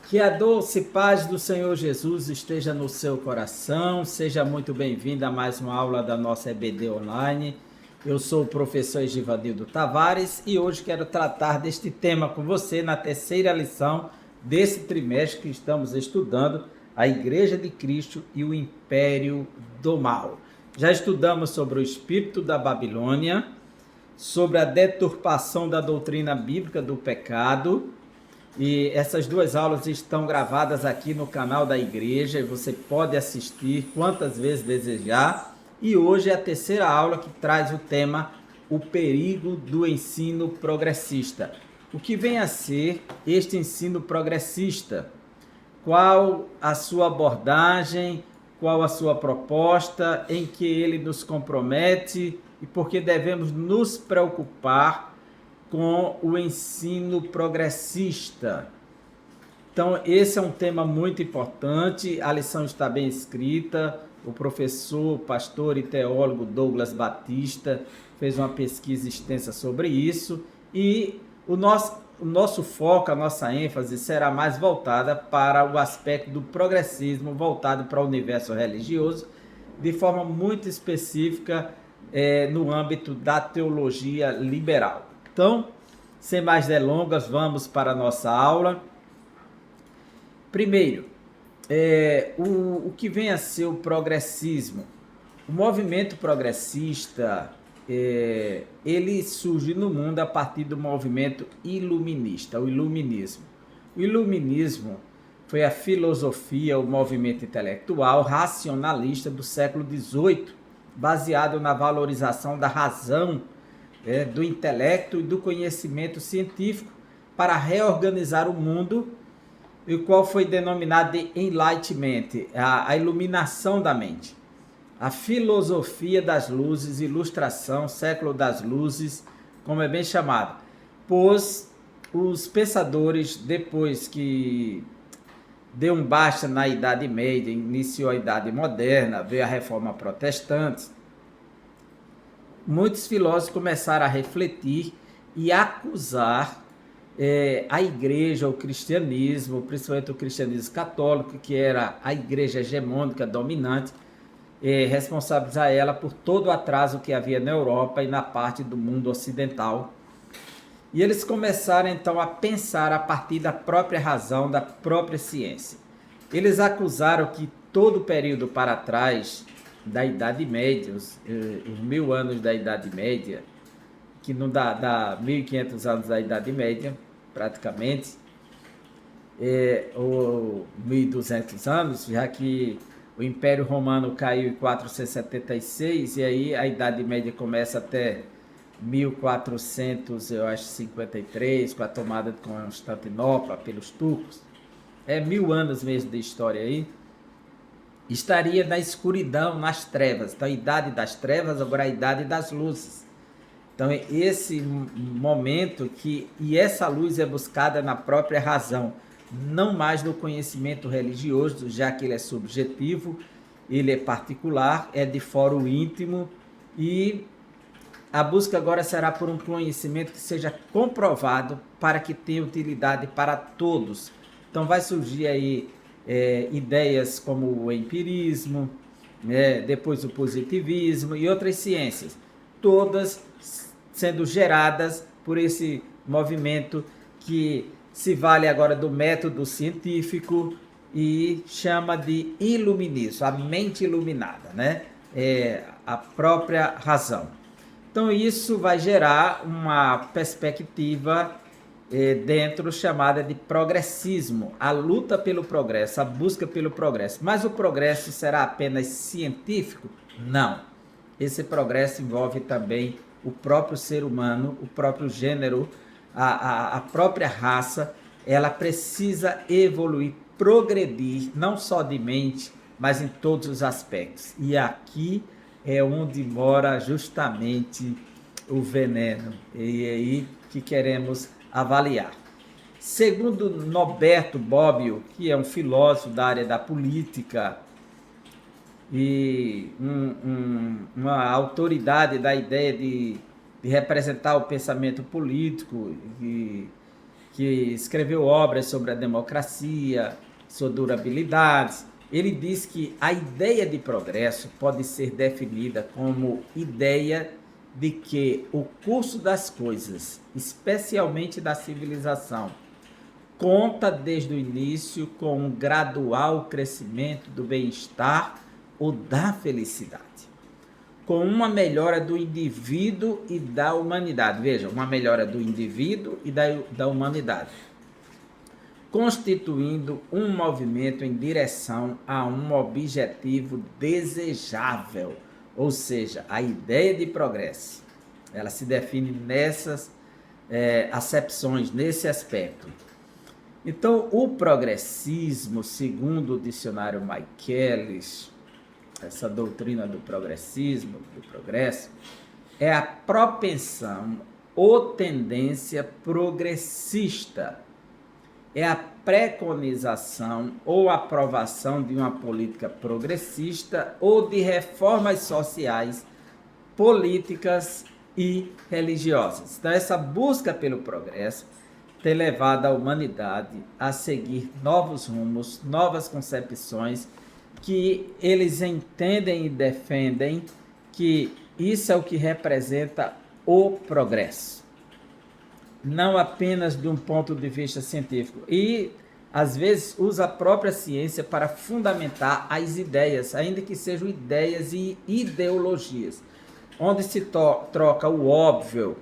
Que a doce paz do Senhor Jesus esteja no seu coração. Seja muito bem-vindo a mais uma aula da nossa EBD Online. Eu sou o professor Egivanildo Tavares e hoje quero tratar deste tema com você na terceira lição desse trimestre que estamos estudando a Igreja de Cristo e o Império do Mal. Já estudamos sobre o espírito da Babilônia, sobre a deturpação da doutrina bíblica do pecado. E essas duas aulas estão gravadas aqui no canal da igreja e você pode assistir quantas vezes desejar. E hoje é a terceira aula que traz o tema o perigo do ensino progressista. O que vem a ser este ensino progressista? Qual a sua abordagem? Qual a sua proposta? Em que ele nos compromete? E por que devemos nos preocupar com o ensino progressista? Então, esse é um tema muito importante, a lição está bem escrita, o professor, pastor e teólogo Douglas Batista fez uma pesquisa extensa sobre isso, e o nosso foco, a nossa ênfase será mais voltada para o aspecto do progressismo, voltado para o universo religioso, de forma muito específica, no âmbito da teologia liberal. Então, sem mais delongas, vamos para a nossa aula. Primeiro, o que vem a ser o progressismo? O movimento progressista, ele surge no mundo a partir do movimento iluminista, o iluminismo. O iluminismo foi a filosofia, o movimento intelectual racionalista do século XVIII, baseado na valorização da razão, do intelecto e do conhecimento científico para reorganizar o mundo, o qual foi denominado de Enlightenment, a iluminação da mente. A filosofia das luzes, ilustração, século das luzes, como é bem chamado, pois os pensadores, depois que deu um basta na Idade Média, iniciou a Idade Moderna, veio a Reforma Protestante, muitos filósofos começaram a refletir e acusar a igreja, o cristianismo, principalmente o cristianismo católico, que era a igreja hegemônica dominante, responsabilizar ela por todo o atraso que havia na Europa e na parte do mundo ocidental. E eles começaram então a pensar a partir da própria razão, da própria ciência. Eles acusaram que todo o período para trás da Idade Média, os 1000 anos da Idade Média, que não dá 1500 anos da Idade Média, praticamente, ou 1200 anos, já que o Império Romano caiu em 476, e aí a Idade Média começa até 1453, com a tomada de Constantinopla pelos turcos. 1000 anos mesmo de história aí. Estaria na escuridão, nas trevas. Então, a idade das trevas, agora a idade das luzes. Então, esse momento e essa luz é buscada na própria razão, não mais no conhecimento religioso, já que ele é subjetivo, ele é particular, é de foro íntimo, e a busca agora será por um conhecimento que seja comprovado para que tenha utilidade para todos. Então, vai surgir aí ideias como o empirismo, depois o positivismo e outras ciências, todas sendo geradas por esse movimento que se vale agora do método científico e chama de iluminismo, a mente iluminada, a própria razão. Então isso vai gerar uma perspectiva dentro chamada de progressismo, a luta pelo progresso, a busca pelo progresso. Mas o progresso será apenas científico? Não. Esse progresso envolve também o próprio ser humano, o próprio gênero, a própria raça. Ela precisa evoluir, progredir, não só de mente, mas em todos os aspectos. E aqui é onde mora justamente o veneno. E é aí que queremos avaliar. Segundo Norberto Bobbio, que é um filósofo da área da política e uma autoridade da ideia de representar o pensamento político e que escreveu obras sobre a democracia, sua durabilidade. Ele diz que a ideia de progresso pode ser definida como ideia de que o curso das coisas, especialmente da civilização, conta desde o início com um gradual crescimento do bem-estar ou da felicidade, com uma melhora do indivíduo e da humanidade. Veja, uma melhora do indivíduo e da humanidade, constituindo um movimento em direção a um objetivo desejável, ou seja, a ideia de progresso. Ela se define nessas acepções, nesse aspecto. Então, o progressismo, segundo o dicionário Michaelis, essa doutrina do progressismo, do progresso, é a propensão ou tendência progressista, é a preconização ou aprovação de uma política progressista ou de reformas sociais, políticas e religiosas. Então, essa busca pelo progresso tem levado a humanidade a seguir novos rumos, novas concepções, que eles entendem e defendem que isso é o que representa o progresso, não apenas de um ponto de vista científico, e às vezes usa a própria ciência para fundamentar as ideias, ainda que sejam ideias e ideologias, onde se troca o óbvio,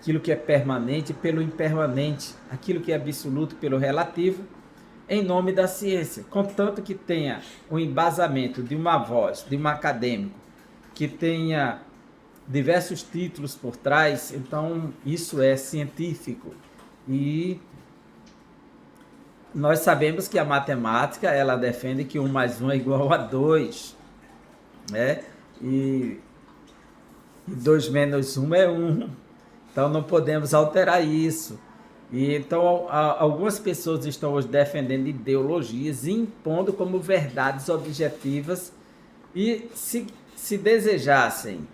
aquilo que é permanente, pelo impermanente, aquilo que é absoluto pelo relativo, em nome da ciência, contanto que tenha o embasamento de uma voz, de um acadêmico, que tenha diversos títulos por trás, então isso é científico. E nós sabemos que a matemática, ela defende que 1 mais 1 é igual a 2, né? E 2 menos 1 é 1, então não podemos alterar isso. E então algumas pessoas estão hoje defendendo ideologias e impondo como verdades objetivas, e se desejassem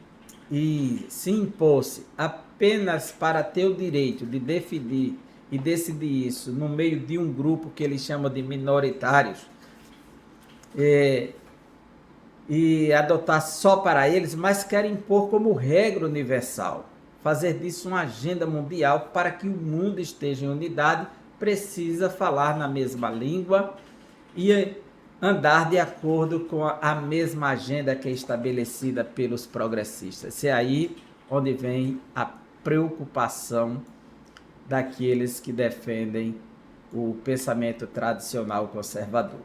e se impôsse apenas para ter o direito de definir e decidir isso no meio de um grupo que eles chamam de minoritários, e adotar só para eles, mas querem impor como regra universal, fazer disso uma agenda mundial. Para que o mundo esteja em unidade, precisa falar na mesma língua e andar de acordo com a mesma agenda que é estabelecida pelos progressistas. É aí onde vem a preocupação daqueles que defendem o pensamento tradicional conservador.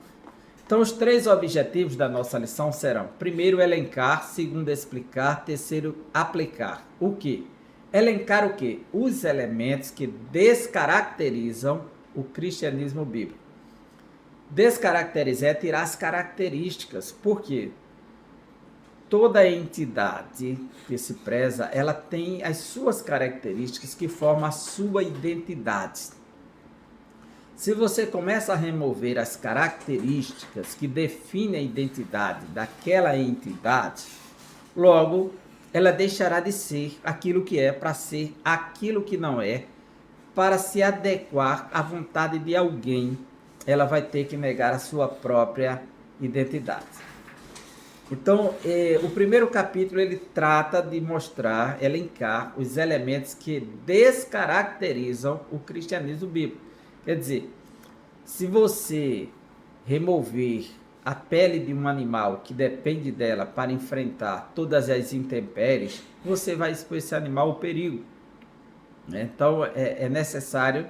Então, os 3 objetivos da nossa lição serão: primeiro, elencar; segundo, explicar; terceiro, aplicar. O que? Elencar o quê? Os elementos que descaracterizam o cristianismo bíblico. Descaracterizar é tirar as características. Por quê? Toda entidade que se preza, ela tem as suas características que formam a sua identidade. Se você começa a remover as características que definem a identidade daquela entidade, logo ela deixará de ser aquilo que é para ser aquilo que não é, para se adequar à vontade de alguém. Ela vai ter que negar a sua própria identidade. Então, o primeiro capítulo ele trata de mostrar, elencar os elementos que descaracterizam o cristianismo bíblico. Quer dizer, se você remover a pele de um animal que depende dela para enfrentar todas as intempéries, você vai expor esse animal ao perigo. Então, é necessário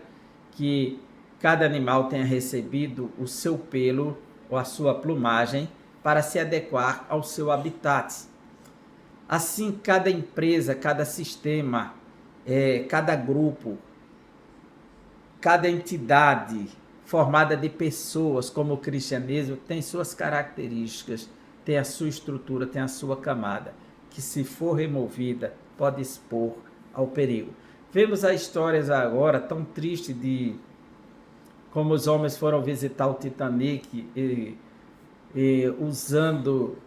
que cada animal tenha recebido o seu pelo ou a sua plumagem para se adequar ao seu habitat. Assim, cada empresa, cada sistema, cada grupo, cada entidade formada de pessoas, como o cristianismo, tem suas características, tem a sua estrutura, tem a sua camada, que se for removida, pode expor ao perigo. Vemos as histórias agora tão tristes de como os homens foram visitar o Titanic e usando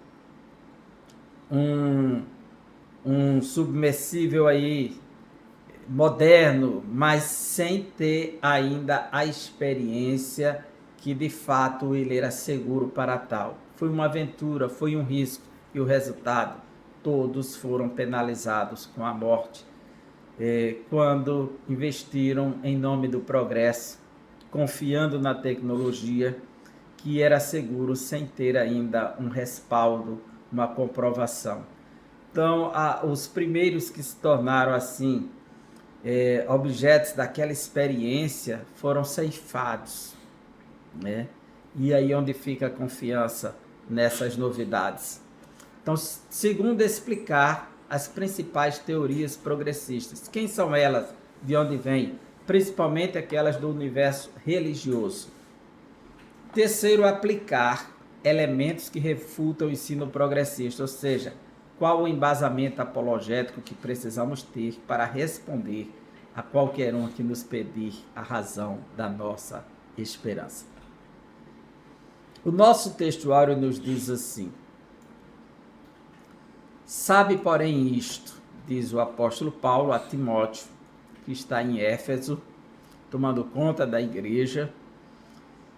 um submersível aí moderno, mas sem ter ainda a experiência que de fato ele era seguro para tal. Foi uma aventura, foi um risco, e o resultado, todos foram penalizados com a morte, quando investiram em nome do progresso, confiando na tecnologia que era seguro sem ter ainda um respaldo, uma comprovação. Então, os primeiros que se tornaram assim, objetos daquela experiência, foram ceifados, né? E aí onde fica a confiança nessas novidades. Então, segundo explicar as principais teorias progressistas, quem são elas, de onde vêm? Principalmente aquelas do universo religioso. Terceiro, aplicar elementos que refutam o ensino progressista, ou seja, qual o embasamento apologético que precisamos ter para responder a qualquer um que nos pedir a razão da nossa esperança. O nosso textuário nos diz assim: sabe, porém, isto, diz o apóstolo Paulo a Timóteo, que está em Éfeso, tomando conta da igreja,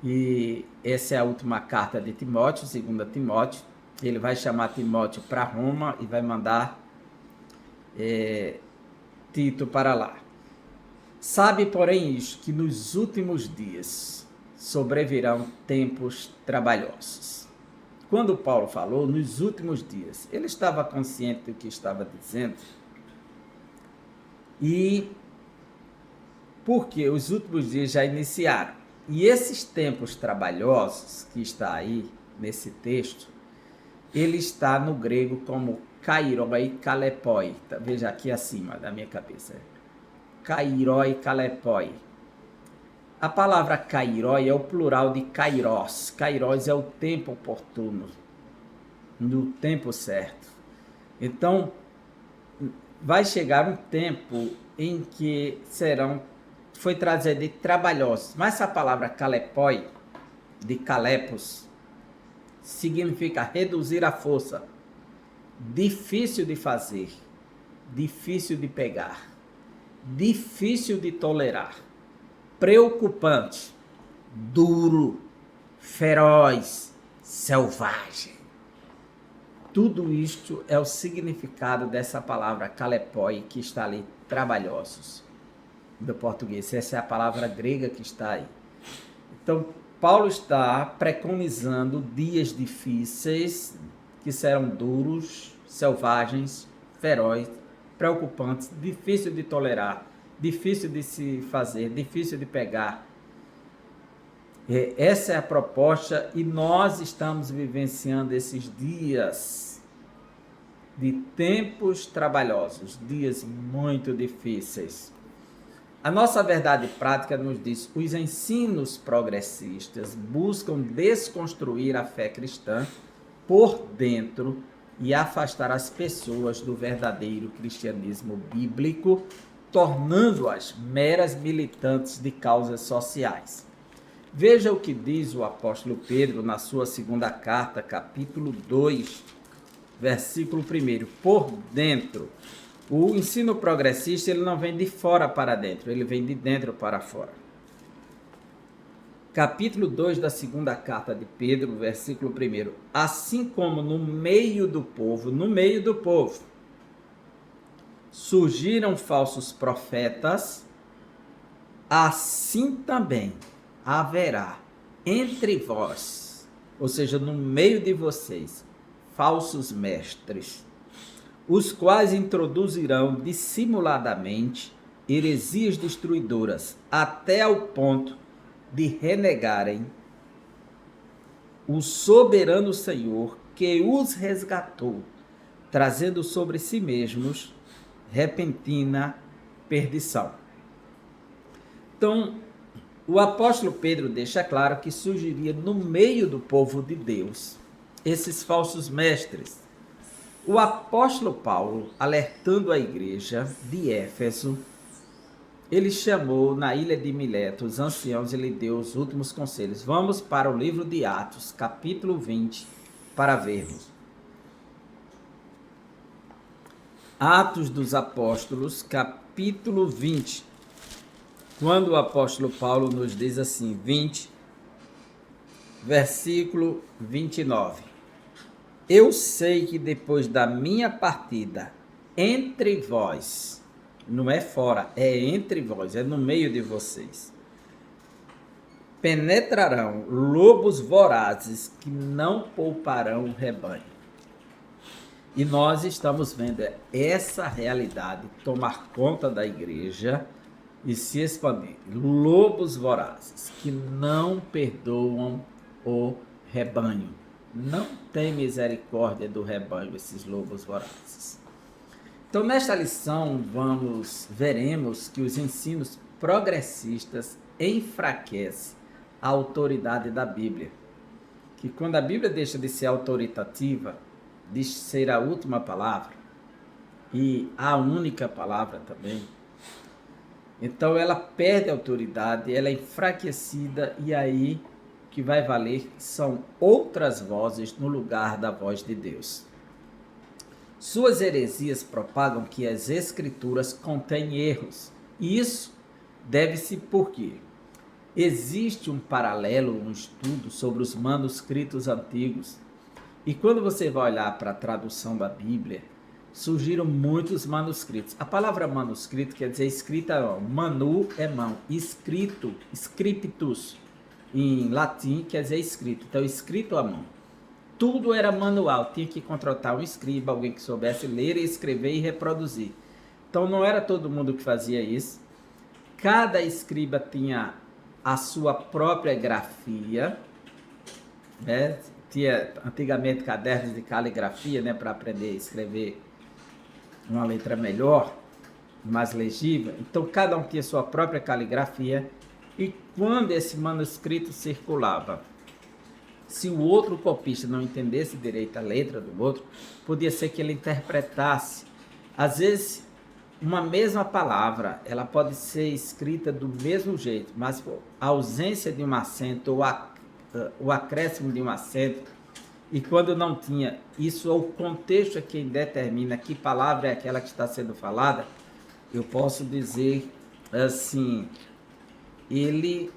e essa é a última carta de Timóteo, 2 Timóteo. Ele vai chamar Timóteo para Roma e vai mandar Tito para lá. Sabe, porém, isto, que nos últimos dias sobrevirão tempos trabalhosos. Quando Paulo falou nos últimos dias, ele estava consciente do que estava dizendo, e porque os últimos dias já iniciaram. E esses tempos trabalhosos que está aí nesse texto, ele está no grego como kairoi kalepoi. Veja aqui acima da minha cabeça. Kairoi kalepoi. A palavra kairoi é o plural de kairos. Kairos é o tempo oportuno, no tempo certo. Então, vai chegar um tempo em que foi trazido de trabalhosos. Mas essa palavra kalepoi, de kalepos, significa reduzir a força, difícil de fazer, difícil de pegar, difícil de tolerar, preocupante, duro, feroz, selvagem. Tudo isto é o significado dessa palavra kalepoi, que está ali, trabalhosos, do português. Essa é a palavra grega que está aí. Então, Paulo está preconizando dias difíceis, que serão duros, selvagens, ferozes, preocupantes, difícil de tolerar, difícil de se fazer, difícil de pegar. Essa é a proposta, e nós estamos vivenciando esses dias de tempos trabalhosos, dias muito difíceis. A nossa verdade prática nos diz: os ensinos progressistas buscam desconstruir a fé cristã por dentro e afastar as pessoas do verdadeiro cristianismo bíblico, tornando-as meras militantes de causas sociais. Veja o que diz o apóstolo Pedro na sua segunda carta, capítulo 2, versículo 1. Por dentro. O ensino progressista, ele não vem de fora para dentro, ele vem de dentro para fora. Capítulo 2 da segunda carta de Pedro, versículo 1. Assim como no meio do povo, surgiram falsos profetas, assim também haverá entre vós, ou seja, no meio de vocês, falsos mestres, os quais introduzirão dissimuladamente heresias destruidoras, até ao ponto de renegarem o soberano Senhor que os resgatou, trazendo sobre si mesmos repentina perdição. Então, o apóstolo Pedro deixa claro que surgiria no meio do povo de Deus esses falsos mestres. O apóstolo Paulo, alertando a igreja de Éfeso, ele chamou na ilha de Mileto os anciãos e lhe deu os últimos conselhos. Vamos para o livro de Atos, capítulo 20, para vermos. Atos dos Apóstolos, capítulo 20, quando o apóstolo Paulo nos diz assim, 20, versículo 29. Eu sei que depois da minha partida, entre vós, não é fora, é entre vós, é no meio de vocês, penetrarão lobos vorazes que não pouparão o rebanho. E nós estamos vendo essa realidade tomar conta da igreja e se expandir. Lobos vorazes que não perdoam o rebanho. Não tem misericórdia do rebanho, esses lobos vorazes. Então, nesta lição, veremos que os ensinos progressistas enfraquecem a autoridade da Bíblia. Que quando a Bíblia deixa de ser autoritativa, de ser a última palavra e a única palavra também, então ela perde a autoridade, ela é enfraquecida e aí que vai valer são outras vozes no lugar da voz de Deus. Suas heresias propagam que as escrituras contêm erros. E isso deve-se porque existe um paralelo, um estudo sobre os manuscritos antigos. E quando você vai olhar para a tradução da Bíblia, surgiram muitos manuscritos. A palavra manuscrito quer dizer escrita, manu é mão, escrito, scriptus, em latim quer dizer escrito, então escrito à mão. Tudo era manual, tinha que contratar um escriba, alguém que soubesse ler, escrever e reproduzir. Então não era todo mundo que fazia isso. Cada escriba tinha a sua própria grafia, né? Tinha antigamente cadernos de caligrafia, né, para aprender a escrever uma letra melhor, mais legível. Então cada um tinha sua própria caligrafia e quando esse manuscrito circulava, se o outro copista não entendesse direito a letra do outro, podia ser que ele interpretasse. Às vezes, uma mesma palavra, ela pode ser escrita do mesmo jeito, mas a ausência de um acento ou o acréscimo de um acento, e quando não tinha isso, o contexto é quem determina que palavra é aquela que está sendo falada, eu posso dizer assim, ele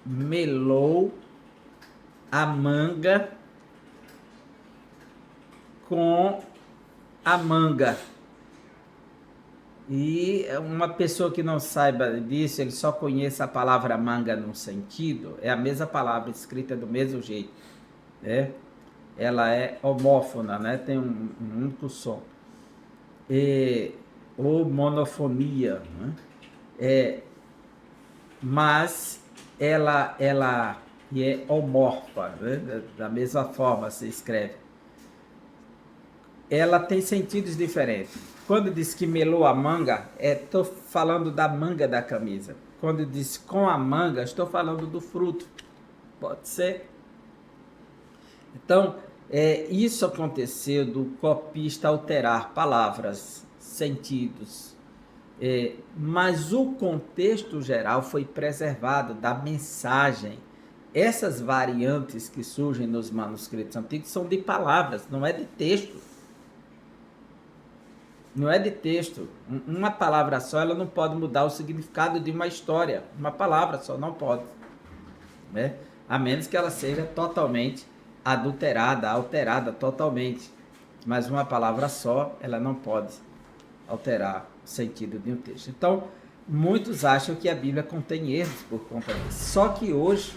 melou a manga com a manga. E uma pessoa que não saiba disso, ele só conhece a palavra manga num sentido, é a mesma palavra escrita do mesmo jeito, né? Ela é homófona, né? Tem um único som. Ou monofonia, né? Mas ela é homórfica, né? Da mesma forma se escreve. Ela tem sentidos diferentes. Quando diz que melou a manga, estou falando da manga da camisa. Quando diz com a manga, estou falando do fruto. Pode ser. Então, isso aconteceu do copista alterar palavras, sentidos. Mas o contexto geral foi preservado da mensagem. Essas variantes que surgem nos manuscritos antigos são de palavras, não é de texto. Não é de texto. Uma palavra só, ela não pode mudar o significado de uma história. Uma palavra só não pode, né? A menos que ela seja totalmente adulterada, alterada totalmente. Mas uma palavra só, ela não pode alterar o sentido de um texto. Então, muitos acham que a Bíblia contém erros por conta disso. Só que hoje,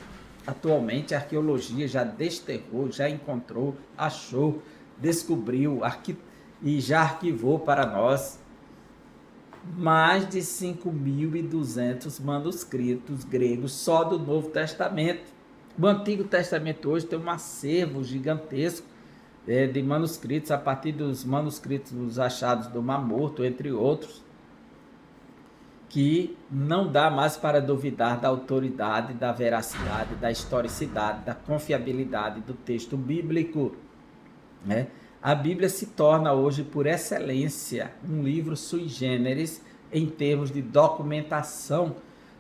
atualmente, a arqueologia já desterrou, já encontrou, achou, descobriu, e já arquivou para nós mais de 5.200 manuscritos gregos só do Novo Testamento. O Antigo Testamento hoje tem um acervo gigantesco de manuscritos, a partir dos manuscritos achados do Mar Morto, entre outros, que não dá mais para duvidar da autoridade, da veracidade, da historicidade, da confiabilidade do texto bíblico, né? A Bíblia se torna hoje, por excelência, um livro sui generis em termos de documentação,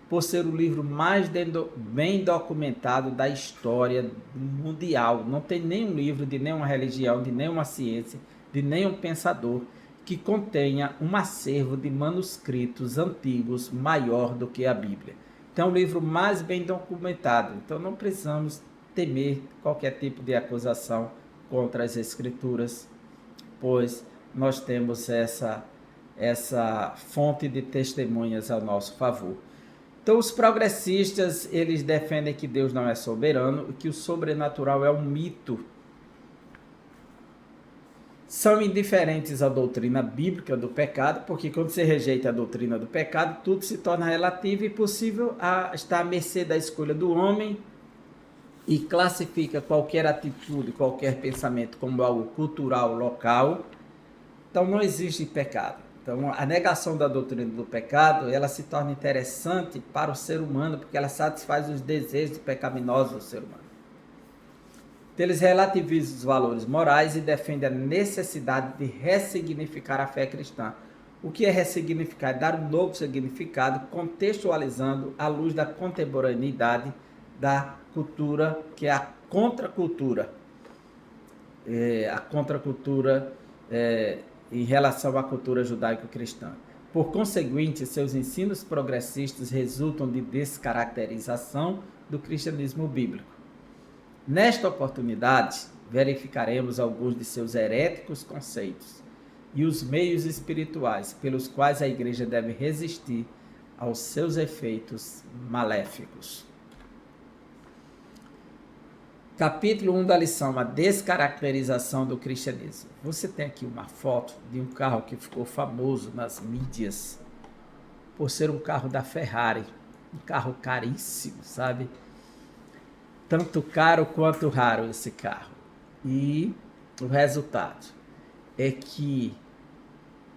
por ser o livro mais bem documentado da história mundial. Não tem nenhum livro de nenhuma religião, de nenhuma ciência, de nenhum pensador que contenha um acervo de manuscritos antigos maior do que a Bíblia. Então, é o livro mais bem documentado. Então, não precisamos temer qualquer tipo de acusação contra as Escrituras, pois nós temos essa fonte de testemunhas a nosso favor. Então, os progressistas, eles defendem que Deus não é soberano e que o sobrenatural é um mito. São indiferentes à doutrina bíblica do pecado, porque quando você rejeita a doutrina do pecado, tudo se torna relativo e possível estar à mercê da escolha do homem, e classifica qualquer atitude, qualquer pensamento como algo cultural, local. Então não existe pecado. Então a negação da doutrina do pecado, ela se torna interessante para o ser humano, porque ela satisfaz os desejos pecaminosos do ser humano. Então, eles relativizam os valores morais e defendem a necessidade de ressignificar a fé cristã. O que é ressignificar? É dar um novo significado, contextualizando à luz da contemporaneidade da cultura, que é a contracultura. Em relação à cultura judaico-cristã. Por conseguinte, seus ensinos progressistas resultam de descaracterização do cristianismo bíblico. Nesta oportunidade, verificaremos alguns de seus heréticos conceitos e os meios espirituais pelos quais a Igreja deve resistir aos seus efeitos maléficos. Capítulo 1 da lição, a descaracterização do cristianismo. Você tem aqui uma foto de um carro que ficou famoso nas mídias por ser um carro da Ferrari, um carro caríssimo, sabe? Tanto caro quanto raro esse carro. E o resultado é que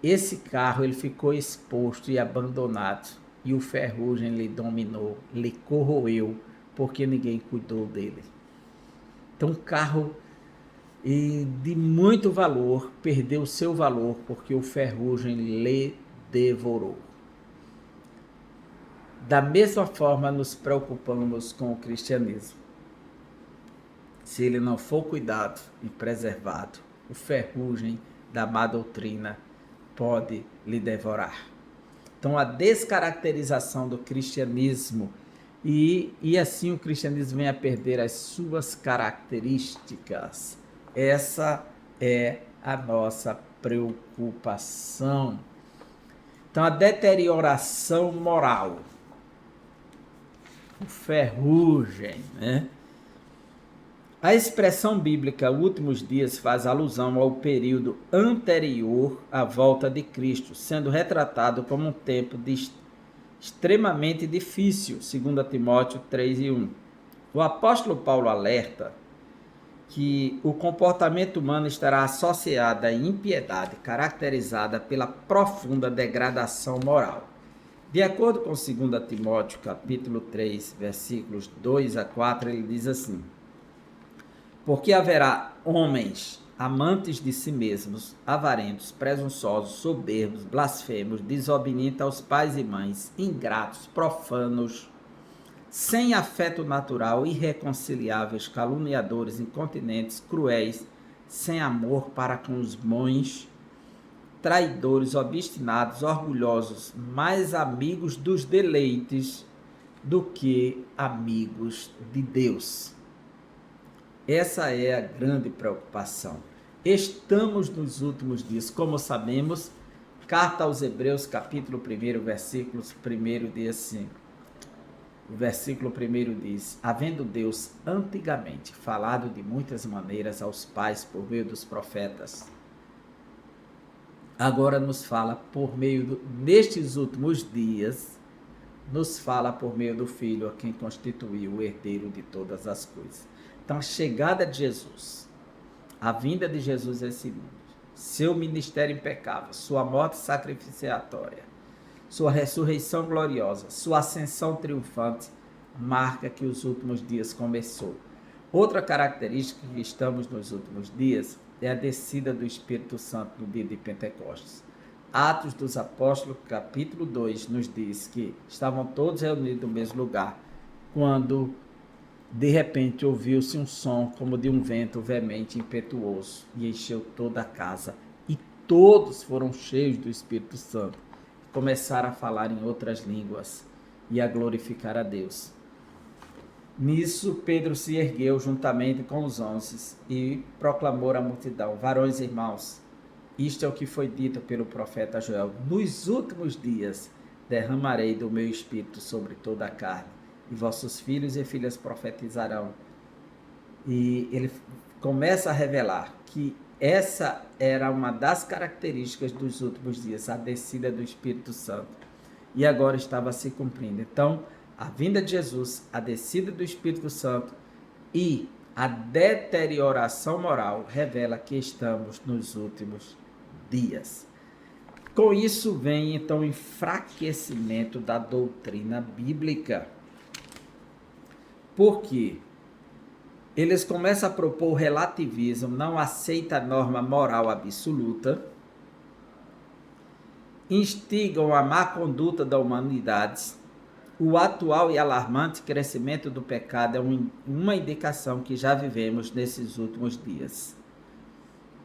esse carro ele ficou exposto e abandonado, e o ferrugem lhe dominou, lhe corroeu, porque ninguém cuidou dele. Então, um carro de muito valor perdeu o seu valor porque o ferrugem lhe devorou. Da mesma forma, nos preocupamos com o cristianismo. Se ele não for cuidado e preservado, o ferrugem da má doutrina pode lhe devorar. Então, a descaracterização do cristianismo e assim o cristianismo vem a perder as suas características. Essa é a nossa preocupação. Então, a deterioração moral, o ferrugem, né? A expressão bíblica últimos dias faz alusão ao período anterior à volta de Cristo, sendo retratado como um tempo extremamente difícil, segundo Timóteo 3:1. O apóstolo Paulo alerta que o comportamento humano estará associado à impiedade, caracterizada pela profunda degradação moral. De acordo com 2 Timóteo, capítulo 3, versículos 2 a 4, ele diz assim: porque haverá homens amantes de si mesmos, avarentos, presunçosos, soberbos, blasfemos, desobedientes aos pais e mães, ingratos, profanos, sem afeto natural, irreconciliáveis, caluniadores, incontinentes, cruéis, sem amor para com os bons, traidores, obstinados, orgulhosos, mais amigos dos deleites do que amigos de Deus. Essa é a grande preocupação. Estamos nos últimos dias, como sabemos, carta aos Hebreus, capítulo 1, versículos 1 diz assim, o versículo 1 diz: havendo Deus antigamente falado de muitas maneiras aos pais por meio dos profetas, agora nos fala nestes últimos dias, nos fala por meio do Filho, a quem constituiu o herdeiro de todas as coisas. Então, a chegada de Jesus, a vinda de Jesus a esse mundo, seu ministério impecável, sua morte sacrificatória, sua ressurreição gloriosa, sua ascensão triunfante, marca que os últimos dias começou. Outra característica que estamos nos últimos dias é a descida do Espírito Santo no dia de Pentecostes. Atos dos Apóstolos, capítulo 2, nos diz que estavam todos reunidos no mesmo lugar, quando de repente ouviu-se um som como de um vento veemente e impetuoso, e encheu toda a casa, e todos foram cheios do Espírito Santo. Começaram a falar em outras línguas e a glorificar a Deus. Nisso, Pedro se ergueu juntamente com os 11 e proclamou à multidão: varões e irmãos, isto é o que foi dito pelo profeta Joel: nos últimos dias derramarei do meu espírito sobre toda a carne, e vossos filhos e filhas profetizarão. E ele começa a revelar que essa era uma das características dos últimos dias, a descida do Espírito Santo. E agora estava se cumprindo. Então, a vinda de Jesus, a descida do Espírito Santo e a deterioração moral revela que estamos nos últimos dias. Com isso vem então o enfraquecimento da doutrina bíblica. Por quê? Eles começam a propor o relativismo, não aceita a norma moral absoluta, instigam a má conduta da humanidade. O atual e alarmante crescimento do pecado é uma indicação que já vivemos nesses últimos dias.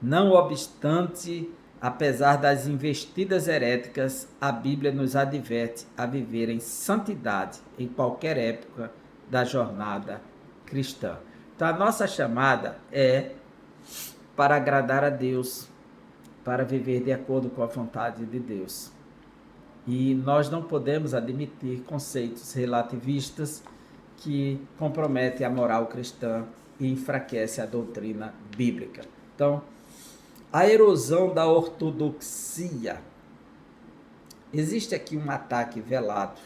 Não obstante, apesar das investidas heréticas, a Bíblia nos adverte a viver em santidade em qualquer época da jornada cristã. Então, a nossa chamada é para agradar a Deus, para viver de acordo com a vontade de Deus. E nós não podemos admitir conceitos relativistas que comprometem a moral cristã e enfraquecem a doutrina bíblica. Então, a erosão da ortodoxia. Existe aqui um ataque velado,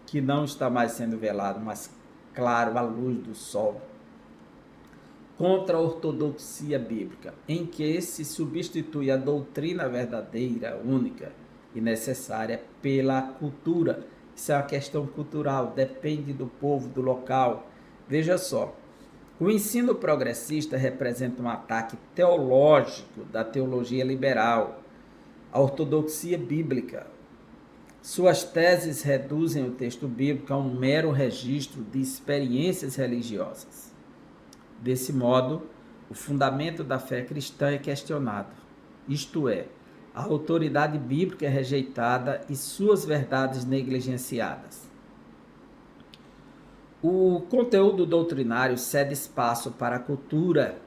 que não está mais sendo velado, mas claro, à luz do sol, contra a ortodoxia bíblica, em que se substitui a doutrina verdadeira, única e necessária pela cultura. Isso é uma questão cultural, depende do povo, do local. Veja só, o ensino progressista representa um ataque teológico da teologia liberal, a ortodoxia bíblica. Suas teses reduzem o texto bíblico a um mero registro de experiências religiosas. Desse modo, o fundamento da fé cristã é questionado, isto é, a autoridade bíblica é rejeitada e suas verdades negligenciadas. O conteúdo doutrinário cede espaço para a cultura,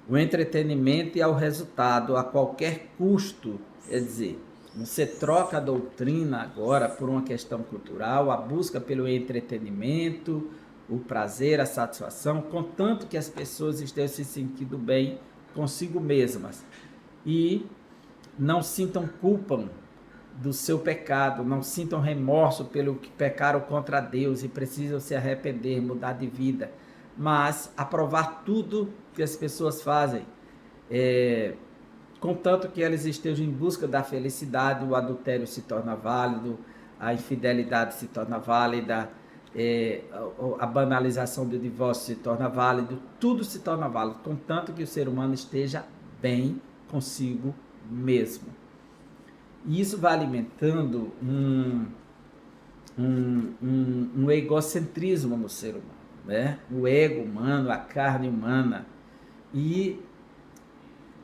o entretenimento e ao resultado a qualquer custo. Quer dizer, você troca a doutrina agora por uma questão cultural, a busca pelo entretenimento, o prazer, a satisfação, contanto que as pessoas estejam se sentindo bem consigo mesmas e não sintam culpa do seu pecado, não sintam remorso pelo que pecaram contra Deus e precisam se arrepender, mudar de vida, mas aprovar tudo que as pessoas fazem, contanto que elas estejam em busca da felicidade, o adultério se torna válido, a infidelidade se torna válida, a banalização do divórcio se torna válido, tudo se torna válido, contanto que o ser humano esteja bem consigo mesmo. E isso vai alimentando um egocentrismo no ser humano, né? O ego humano, a carne humana. E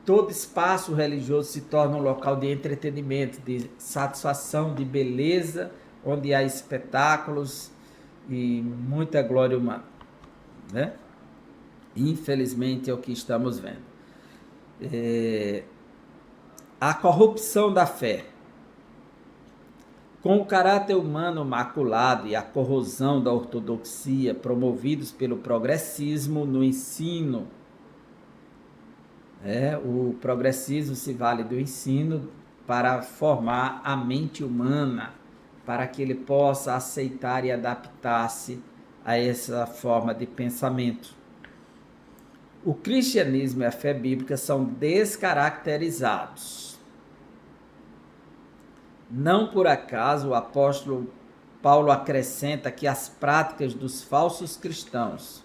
todo espaço religioso se torna um local de entretenimento, de satisfação, de beleza, onde há espetáculos e muita glória humana, né? Infelizmente é o que estamos vendo. A corrupção da fé. Com o caráter humano maculado e a corrosão da ortodoxia promovidos pelo progressismo no ensino, o progressismo se vale do ensino para formar a mente humana, para que ele possa aceitar e adaptar-se a essa forma de pensamento. O cristianismo e a fé bíblica são descaracterizados. Não por acaso o apóstolo Paulo acrescenta que as práticas dos falsos cristãos,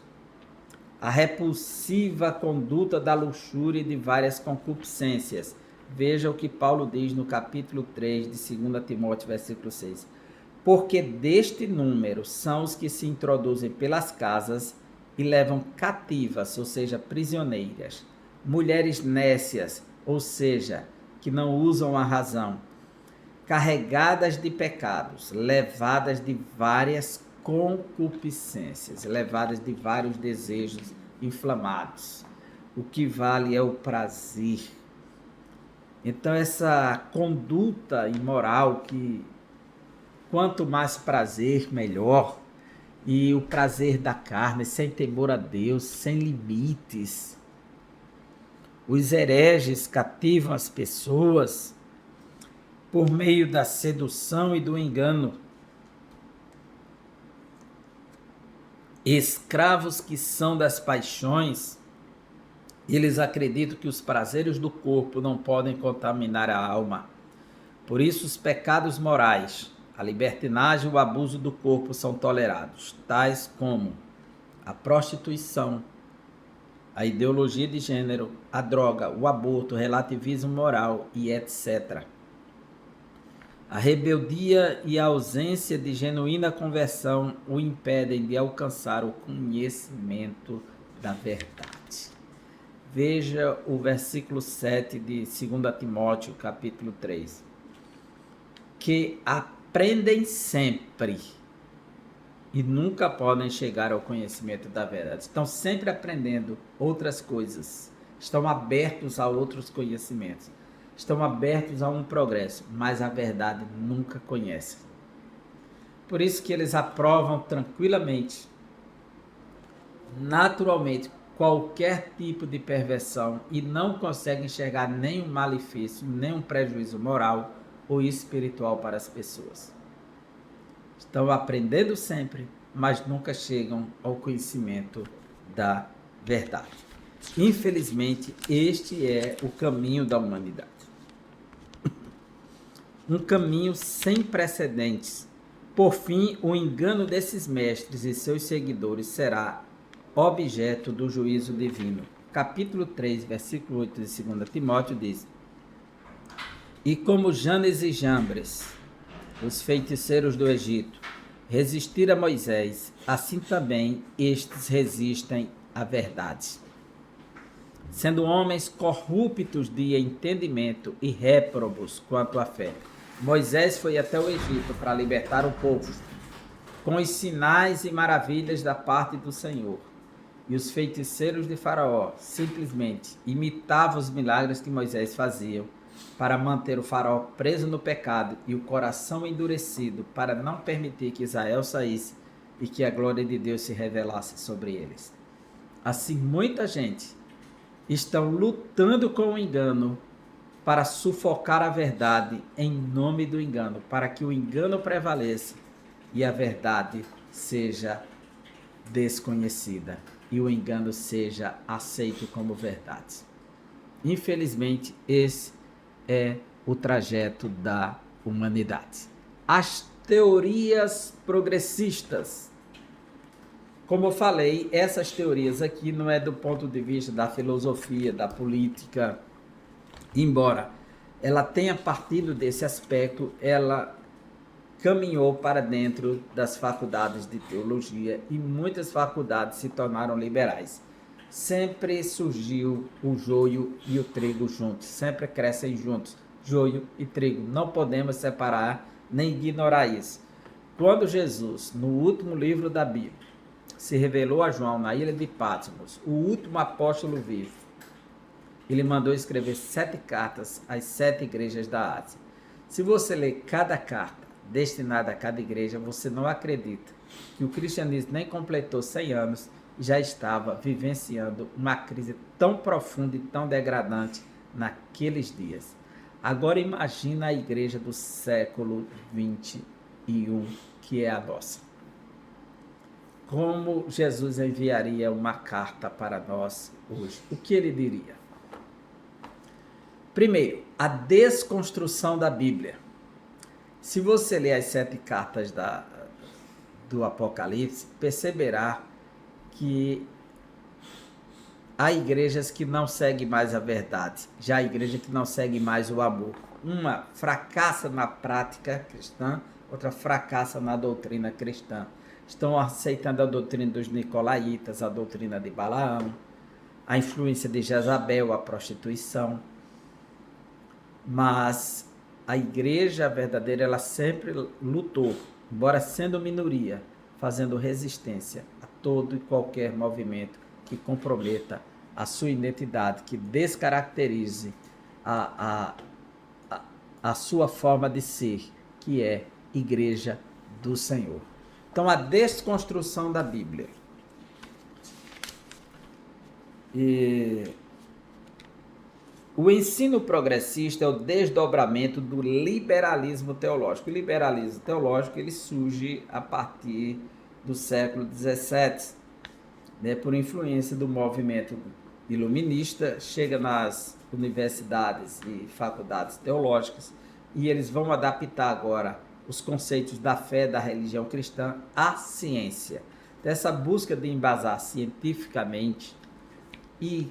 a repulsiva conduta da luxúria e de várias concupiscências. Veja o que Paulo diz no capítulo 3 de 2 Timóteo, versículo 6. Porque deste número são os que se introduzem pelas casas e levam cativas, ou seja, prisioneiras, mulheres nécias, ou seja, que não usam a razão, carregadas de pecados, levadas de várias concupiscências, levadas de vários desejos inflamados. O que vale é o prazer. Então, essa conduta imoral que quanto mais prazer, melhor, e o prazer da carne, sem temor a Deus, sem limites. Os hereges cativam as pessoas por meio da sedução e do engano. Escravos que são das paixões, eles acreditam que os prazeres do corpo não podem contaminar a alma. Por isso, os pecados morais, a libertinagem e o abuso do corpo são tolerados, tais como a prostituição, a ideologia de gênero, a droga, o aborto, o relativismo moral e etc. A rebeldia e a ausência de genuína conversão o impedem de alcançar o conhecimento da verdade. Veja o versículo 7 de 2 Timóteo, capítulo 3. Que aprendem sempre e nunca podem chegar ao conhecimento da verdade. Estão sempre aprendendo outras coisas. Estão abertos a outros conhecimentos. Estão abertos a um progresso, mas a verdade nunca conhecem. Por isso que eles aprovam tranquilamente, naturalmente, qualquer tipo de perversão e não conseguem enxergar nenhum malefício, nenhum prejuízo moral ou espiritual para as pessoas. Estão aprendendo sempre, mas nunca chegam ao conhecimento da verdade. Infelizmente, este é o caminho da humanidade. Um caminho sem precedentes. Por fim, o engano desses mestres e seus seguidores será objeto do juízo divino. Capítulo 3, versículo 8 de 2 Timóteo diz: E como Janes e Jambres, os feiticeiros do Egito, resistiram a Moisés, assim também estes resistem à verdade. Sendo homens corruptos de entendimento e réprobos quanto à fé. Moisés foi até o Egito para libertar o povo, com os sinais e maravilhas da parte do Senhor. E os feiticeiros de Faraó simplesmente imitavam os milagres que Moisés fazia para manter o Faraó preso no pecado e o coração endurecido para não permitir que Israel saísse e que a glória de Deus se revelasse sobre eles. Assim, muita gente está lutando com o engano para sufocar a verdade em nome do engano, para que o engano prevaleça e a verdade seja desconhecida e o engano seja aceito como verdade. Infelizmente, esse é o trajeto da humanidade. As teorias progressistas. Como eu falei, essas teorias aqui não é do ponto de vista da filosofia, da política, embora ela tenha partido desse aspecto, ela caminhou para dentro das faculdades de teologia e muitas faculdades se tornaram liberais. Sempre surgiu o joio e o trigo juntos, sempre crescem juntos, joio e trigo. Não podemos separar nem ignorar isso. Quando Jesus, no último livro da Bíblia, se revelou a João na ilha de Patmos, o último apóstolo vivo, ele mandou escrever 7 cartas às 7 igrejas da Ásia. Se você ler cada carta destinada a cada igreja, você não acredita que o cristianismo nem completou 100 anos e já estava vivenciando uma crise tão profunda e tão degradante naqueles dias. Agora imagina a igreja do século 21, que é a nossa. Como Jesus enviaria uma carta para nós hoje? O que ele diria? Primeiro, a desconstrução da Bíblia. Se você ler as 7 cartas do Apocalipse, perceberá que há igrejas que não seguem mais a verdade, já há igreja que não segue mais o amor. Uma fracassa na prática cristã, outra fracassa na doutrina cristã. Estão aceitando a doutrina dos nicolaítas, a doutrina de Balaão, a influência de Jezabel, a prostituição. Mas a igreja verdadeira, ela sempre lutou, embora sendo minoria, fazendo resistência a todo e qualquer movimento que comprometa a sua identidade, que descaracterize a sua forma de ser, que é igreja do Senhor. Então, a desconstrução da Bíblia. O ensino progressista é o desdobramento do liberalismo teológico. O liberalismo teológico ele surge a partir do século XVII, né, por influência do movimento iluminista, chega nas universidades e faculdades teológicas e eles vão adaptar agora os conceitos da fé da religião cristã à ciência. Dessa busca de embasar cientificamente e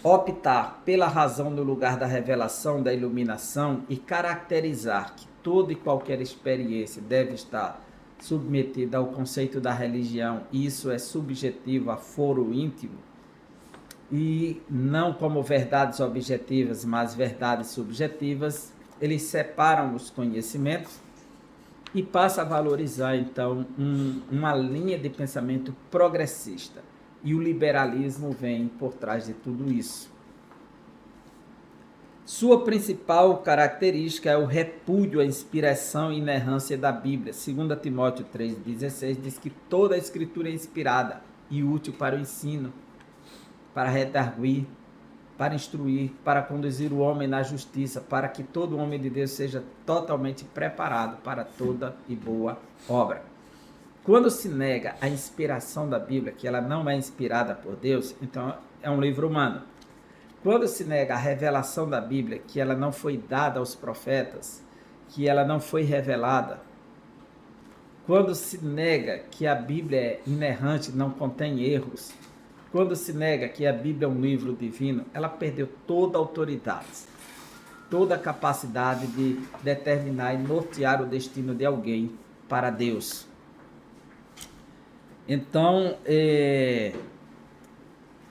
optar pela razão no lugar da revelação, da iluminação e caracterizar que toda e qualquer experiência deve estar submetida ao conceito da religião, e isso é subjetivo a foro íntimo, e não como verdades objetivas, mas verdades subjetivas, eles separam os conhecimentos e passa a valorizar, então, uma linha de pensamento progressista. E o liberalismo vem por trás de tudo isso. Sua principal característica é o repúdio à inspiração e inerrância da Bíblia. 2 Timóteo 3,16 diz que toda a escritura é inspirada e útil para o ensino, para redarguir, para instruir, para conduzir o homem na justiça, para que todo homem de Deus seja totalmente preparado para toda e boa obra. Quando se nega a inspiração da Bíblia, que ela não é inspirada por Deus, então é um livro humano. Quando se nega a revelação da Bíblia, que ela não foi dada aos profetas, que ela não foi revelada, quando se nega que a Bíblia é inerrante, não contém erros, quando se nega que a Bíblia é um livro divino, ela perdeu toda a autoridade, toda a capacidade de determinar e nortear o destino de alguém para Deus. Então,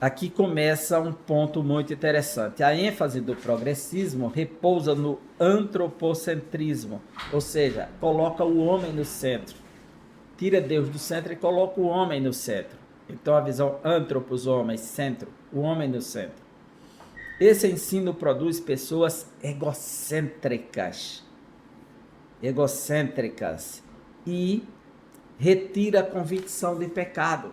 aqui começa um ponto muito interessante. A ênfase do progressismo repousa no antropocentrismo, ou seja, coloca o homem no centro. Tira Deus do centro e coloca o homem no centro. Então a visão antropos, homem, centro, o homem no centro. Esse ensino produz pessoas egocêntricas e retira a convicção de pecado.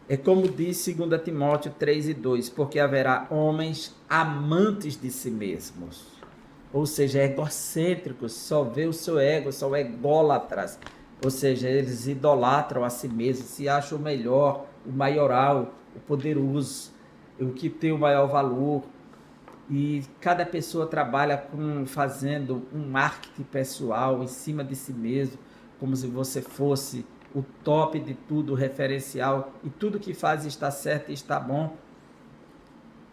É como diz 2 Timóteo 3:2, porque haverá homens amantes de si mesmos, ou seja, egocêntricos, só vê o seu ego, são ególatras, ou seja, eles idolatram a si mesmos, se acham o melhor, o maioral, o poderoso, o que tem o maior valor. E cada pessoa trabalha fazendo um marketing pessoal em cima de si mesmo, como se você fosse o top de tudo, o referencial, e tudo que faz está certo e está bom,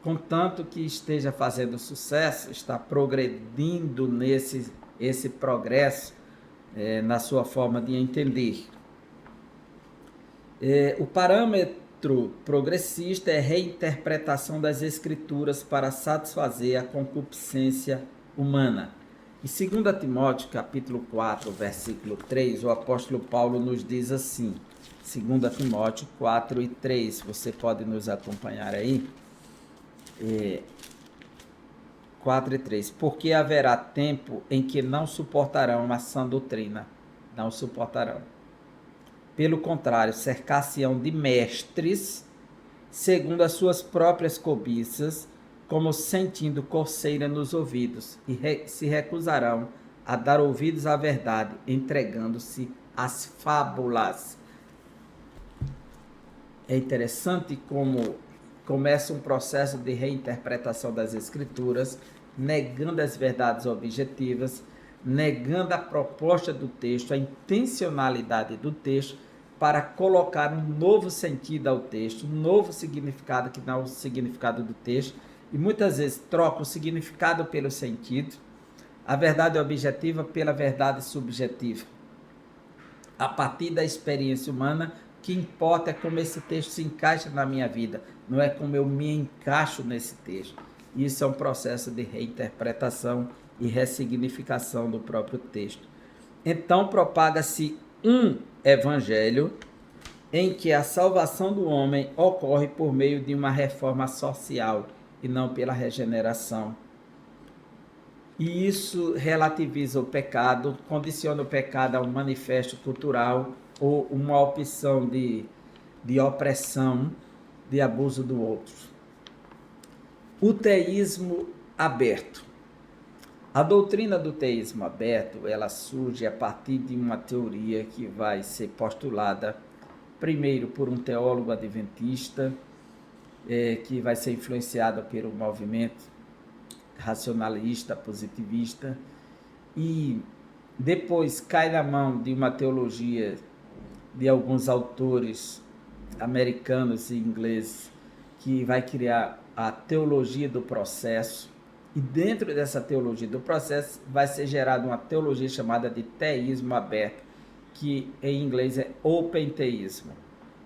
contanto que esteja fazendo sucesso, está progredindo esse progresso na sua forma de entender. O parâmetro progressista é reinterpretação das escrituras para satisfazer a concupiscência humana. Em 2 Timóteo, capítulo 4, versículo 3, o apóstolo Paulo nos diz assim, 2 Timóteo 4 e 3, você pode nos acompanhar aí? 4 e 3, porque haverá tempo em que não suportarão a sã doutrina, não suportarão. Pelo contrário, cercar-se-ão de mestres, segundo as suas próprias cobiças, como sentindo coceira nos ouvidos, e se recusarão a dar ouvidos à verdade, entregando-se às fábulas. É interessante como começa um processo de reinterpretação das Escrituras, negando as verdades objetivas, negando a proposta do texto, a intencionalidade do texto, para colocar um novo sentido ao texto, um novo significado que não é o significado do texto, e muitas vezes troca o significado pelo sentido, a verdade objetiva pela verdade subjetiva. A partir da experiência humana, o que importa é como esse texto se encaixa na minha vida, não é como eu me encaixo nesse texto. Isso é um processo de reinterpretação e ressignificação do próprio texto. Então propaga-se um evangelho em que a salvação do homem ocorre por meio de uma reforma social e não pela regeneração. E isso relativiza o pecado, condiciona o pecado a um manifesto cultural ou uma opção de opressão, de abuso do outro. O teísmo aberto. A doutrina do teísmo aberto, ela surge a partir de uma teoria que vai ser postulada primeiro por um teólogo adventista, que vai ser influenciado pelo movimento racionalista, positivista, e depois cai na mão de uma teologia de alguns autores americanos e ingleses, que vai criar a teologia do processo, e dentro dessa teologia do processo vai ser gerada uma teologia chamada de teísmo aberto, que em inglês é open teísmo,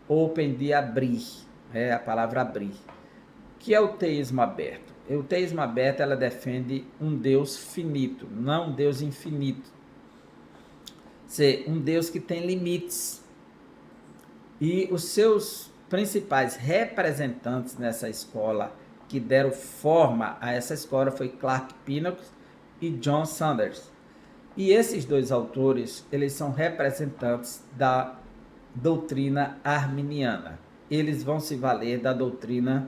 open de abrir, é a palavra abrir. O que é o teísmo aberto? O teísmo aberto, ela defende um Deus finito, não um Deus infinito. Ser um Deus que tem limites. E os seus principais representantes nessa escola, que deram forma a essa escola, foi Clark Pinnock e John Sanders. E esses dois autores, eles são representantes da doutrina arminiana. Eles vão se valer da doutrina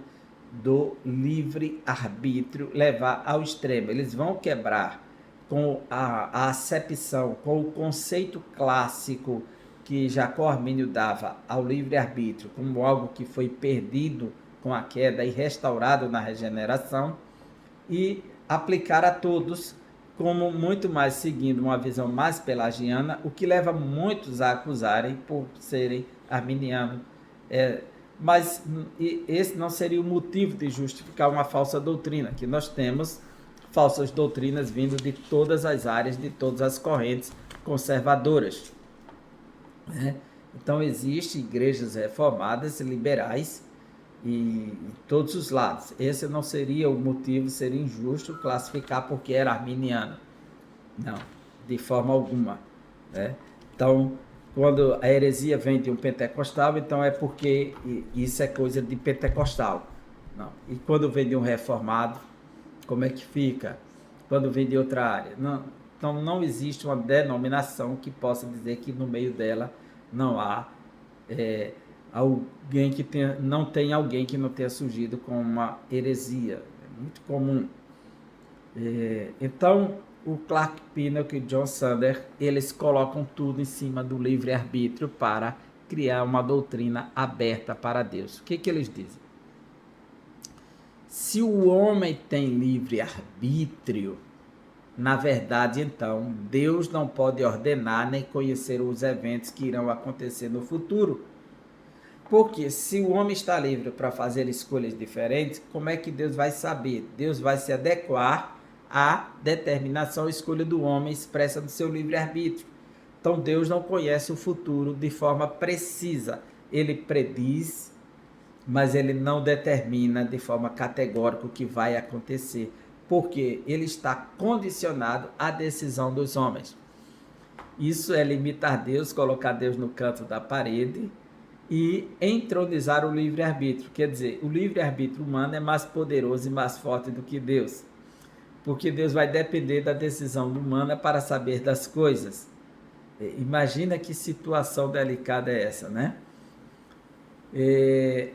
do livre-arbítrio, levar ao extremo. Eles vão quebrar com a acepção, com o conceito clássico que Jacó Armínio dava ao livre-arbítrio como algo que foi perdido com a queda e restaurado na regeneração, e aplicar a todos como muito mais seguindo uma visão mais pelagiana, o que leva muitos a acusarem por serem arminianos. Mas esse não seria o motivo de justificar uma falsa doutrina, que nós temos falsas doutrinas vindo de todas as áreas, de todas as correntes conservadoras. Então existem igrejas reformadas e liberais em todos os lados. Esse não seria o motivo, seria injusto classificar porque era arminiano. Não, de forma alguma. Então, quando a heresia vem de um pentecostal, então é porque isso é coisa de pentecostal. Não. E quando vem de um reformado, como é que fica? Quando vem de outra área? Não. Então não existe uma denominação que possa dizer que no meio dela não há alguém que não tem alguém que não tenha surgido com uma heresia. É muito comum. Então, o Clark Pinnock e John Sanders, eles colocam tudo em cima do livre-arbítrio para criar uma doutrina aberta para Deus. O que eles dizem? Se o homem tem livre-arbítrio, na verdade, então, Deus não pode ordenar nem conhecer os eventos que irão acontecer no futuro. Porque se o homem está livre para fazer escolhas diferentes, como é que Deus vai saber? Deus vai se adequar à determinação e escolha do homem expressa no seu livre-arbítrio. Então Deus não conhece o futuro de forma precisa. Ele prediz, mas ele não determina de forma categórica o que vai acontecer, porque ele está condicionado à decisão dos homens. Isso é limitar Deus, colocar Deus no canto da parede e entronizar o livre-arbítrio. Quer dizer, o livre-arbítrio humano é mais poderoso e mais forte do que Deus, porque Deus vai depender da decisão humana para saber das coisas. Imagina que situação delicada é essa, né?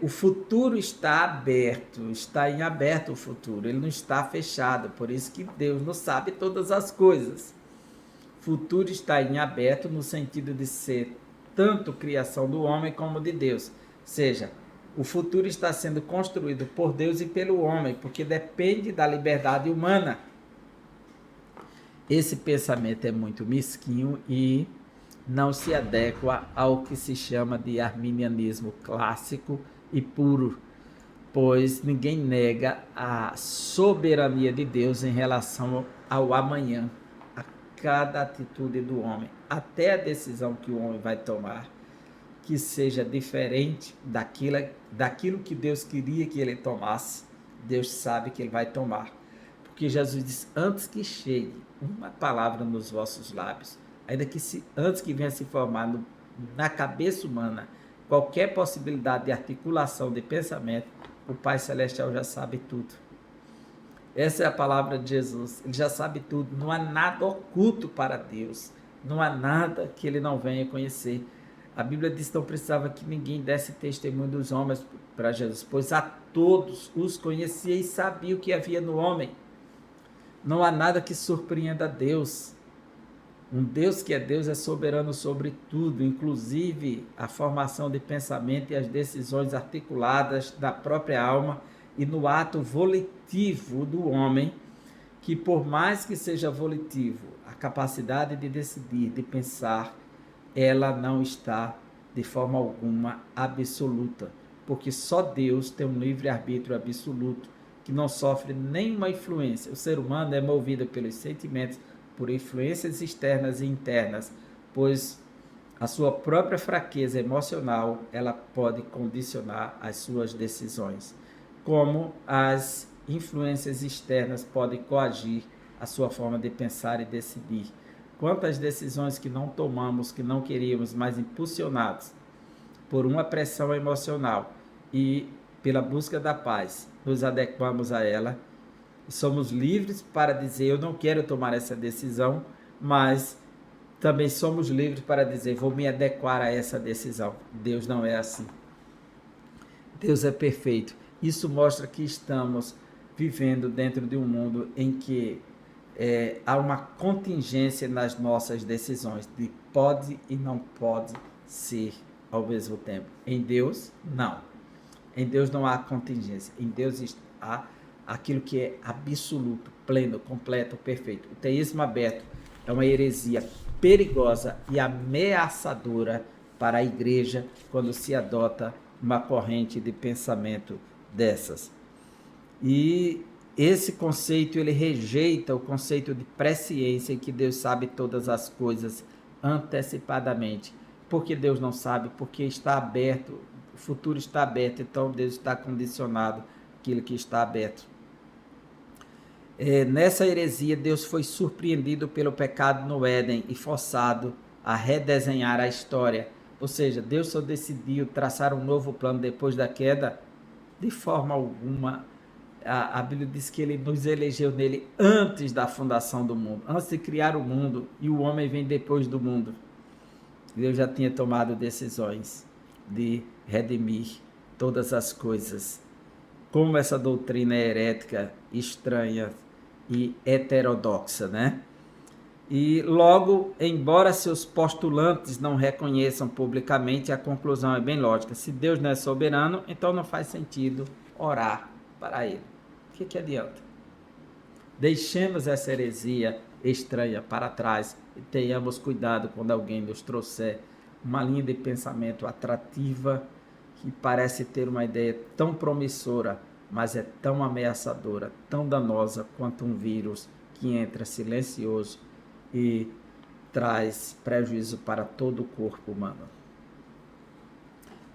O futuro está aberto, está em aberto o futuro, ele não está fechado, por isso que Deus não sabe todas as coisas. O futuro está em aberto no sentido de ser tanto criação do homem como de Deus. Ou seja, o futuro está sendo construído por Deus e pelo homem, porque depende da liberdade humana. Esse pensamento é muito mesquinho e não se adequa ao que se chama de arminianismo clássico e puro, pois ninguém nega a soberania de Deus em relação ao amanhã, a cada atitude do homem, até a decisão que o homem vai tomar, que seja diferente daquilo que Deus queria que ele tomasse, Deus sabe que ele vai tomar. Porque Jesus disse, antes que chegue uma palavra nos vossos lábios, ainda que antes que venha se formar na cabeça humana qualquer possibilidade de articulação de pensamento, o Pai Celestial já sabe tudo. Essa é a palavra de Jesus, ele já sabe tudo, não há nada oculto para Deus, não há nada que ele não venha conhecer. A Bíblia diz que não precisava que ninguém desse testemunho dos homens para Jesus, pois a todos os conhecia e sabia o que havia no homem. Não há nada que surpreenda a Deus. Um Deus que é Deus é soberano sobre tudo, inclusive a formação de pensamento e as decisões articuladas da própria alma e no ato volitivo do homem, que por mais que seja volitivo, a capacidade de decidir, de pensar, ela não está de forma alguma absoluta, porque só Deus tem um livre-arbítrio absoluto, que não sofre nenhuma influência. O ser humano é movido pelos sentimentos, por influências externas e internas, pois a sua própria fraqueza emocional, ela pode condicionar as suas decisões, como as influências externas podem coagir a sua forma de pensar e decidir. Quantas decisões que não tomamos, que não queríamos, mas impulsionados por uma pressão emocional e pela busca da paz, nos adequamos a ela. Somos livres para dizer, eu não quero tomar essa decisão, mas também somos livres para dizer, vou me adequar a essa decisão. Deus não é assim. Deus é perfeito. Isso mostra que estamos vivendo dentro de um mundo em que há uma contingência nas nossas decisões, de pode e não pode ser ao mesmo tempo. Em Deus, não. Em Deus não há contingência. Em Deus há aquilo que é absoluto, pleno, completo, perfeito. O teísmo aberto é uma heresia perigosa e ameaçadora para a igreja quando se adota uma corrente de pensamento dessas. E esse conceito, ele rejeita o conceito de presciência, em que Deus sabe todas as coisas antecipadamente. Porque Deus não sabe, porque está aberto, o futuro está aberto, então Deus está condicionado àquilo que está aberto. Nessa heresia, Deus foi surpreendido pelo pecado no Éden e forçado a redesenhar a história. Ou seja, Deus só decidiu traçar um novo plano depois da queda? De forma alguma. A Bíblia diz que ele nos elegeu nele antes da fundação do mundo, antes de criar o mundo, e o homem vem depois do mundo. Deus já tinha tomado decisões de redimir todas as coisas. Como essa doutrina é herética, estranha e heterodoxa, né? E logo, embora seus postulantes não reconheçam publicamente, a conclusão é bem lógica. Se Deus não é soberano, então não faz sentido orar para ele. O que adianta? Deixemos essa heresia estranha para trás e tenhamos cuidado quando alguém nos trouxer uma linha de pensamento atrativa que parece ter uma ideia tão promissora, mas é tão ameaçadora, tão danosa quanto um vírus que entra silencioso e traz prejuízo para todo o corpo humano.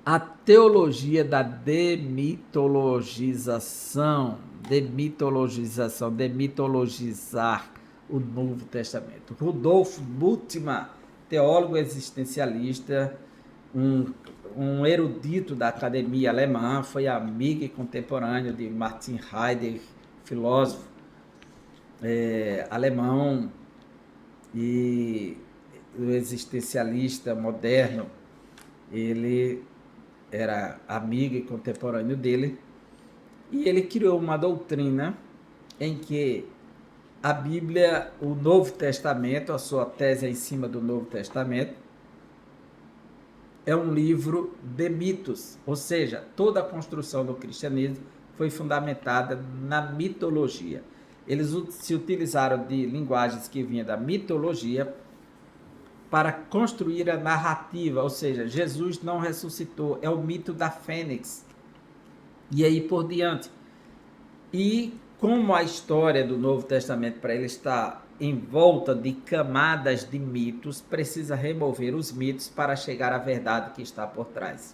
A teologia da demitologização, demitologizar o Novo Testamento. Rudolf Bultmann, teólogo existencialista, um erudito da academia alemã, foi amigo e contemporâneo de Martin Heidegger, filósofo alemão e o existencialista moderno. Ele era amigo e contemporâneo dele, e ele criou uma doutrina em que a Bíblia, o Novo Testamento, a sua tese é em cima do Novo Testamento, é um livro de mitos, ou seja, toda a construção do cristianismo foi fundamentada na mitologia. Eles se utilizaram de linguagens que vinham da mitologia para construir a narrativa, ou seja, Jesus não ressuscitou, é o mito da Fênix, e aí por diante. E como a história do Novo Testamento para ele está em volta de camadas de mitos, precisa remover os mitos para chegar à verdade que está por trás.